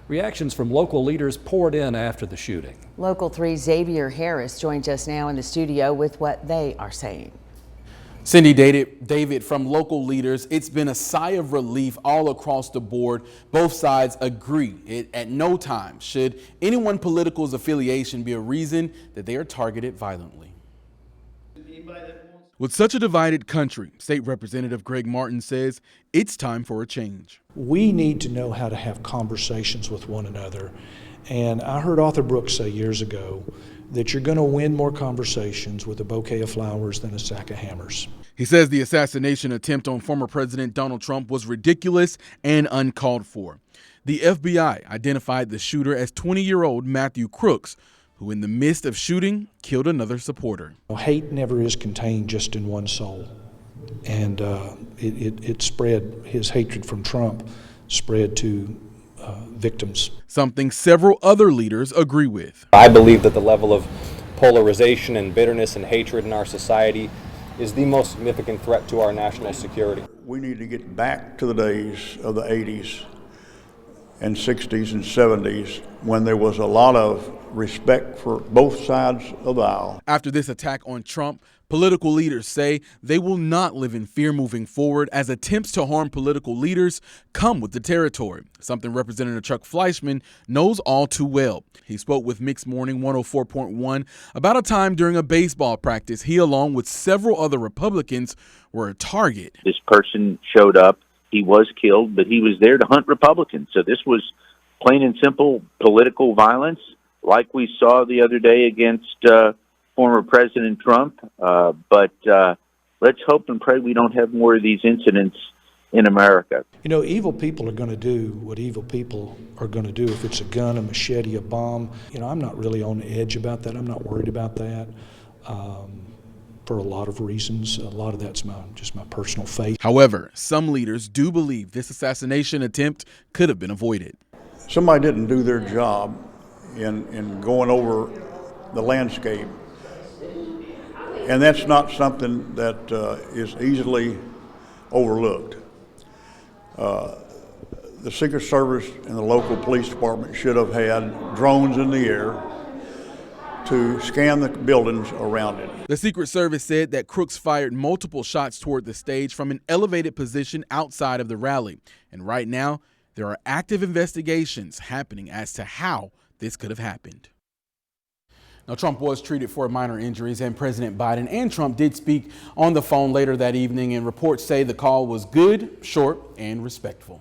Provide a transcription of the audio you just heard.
Reactions from local leaders poured in after the shooting. Local 3 Xavier Harris joins us now in the studio with what they are saying. Cindy David, from local leaders, it's been a sigh of relief all across the board. Both sides agree at no time should anyone's political affiliation be a reason that they are targeted violently. With such a divided country, State Representative Greg Martin says it's time for a change. We need to know how to have conversations with one another. And I heard Arthur Brooks say years ago that you're going to win more conversations with a bouquet of flowers than a sack of hammers. He says the assassination attempt on former President Donald Trump was ridiculous and uncalled for. The FBI identified the shooter as 20-year-old Matthew Crooks, who in the midst of shooting killed another supporter. Hate never is contained just in one soul. And it spread, his hatred from Trump spread to victims. Something several other leaders agree with. I believe that the level of polarization and bitterness and hatred in our society is the most significant threat to our national security. We need to get back to the days of the 80s and 60s and 70s when there was a lot of respect for both sides of the aisle. After this attack on Trump, political leaders say they will not live in fear moving forward as attempts to harm political leaders come with the territory, something Representative Chuck Fleischman knows all too well. He spoke with Mixed Morning 104.1 about a time during a baseball practice he, along with several other Republicans, were a target. This person showed up, he was killed, but he was there to hunt Republicans. So this was plain and simple political violence, like we saw the other day against former President Trump. But let's hope and pray we don't have more of these incidents in America. You know, evil people are going to do what evil people are going to do. If it's a gun, a machete, a bomb, you know, I'm not really on the edge about that. I'm not worried about that. For a lot of reasons. A lot of that's just my personal faith. However, some leaders do believe this assassination attempt could have been avoided. Somebody didn't do their job in going over the landscape. And that's not something that is easily overlooked. The Secret Service and the local police department should have had drones in the air to scan the buildings around it. The Secret Service said that Crooks fired multiple shots toward the stage from an elevated position outside of the rally. And right now, there are active investigations happening as to how this could have happened. Now, Trump was treated for minor injuries, and President Biden and Trump did speak on the phone later that evening, and reports say the call was good, short, and respectful.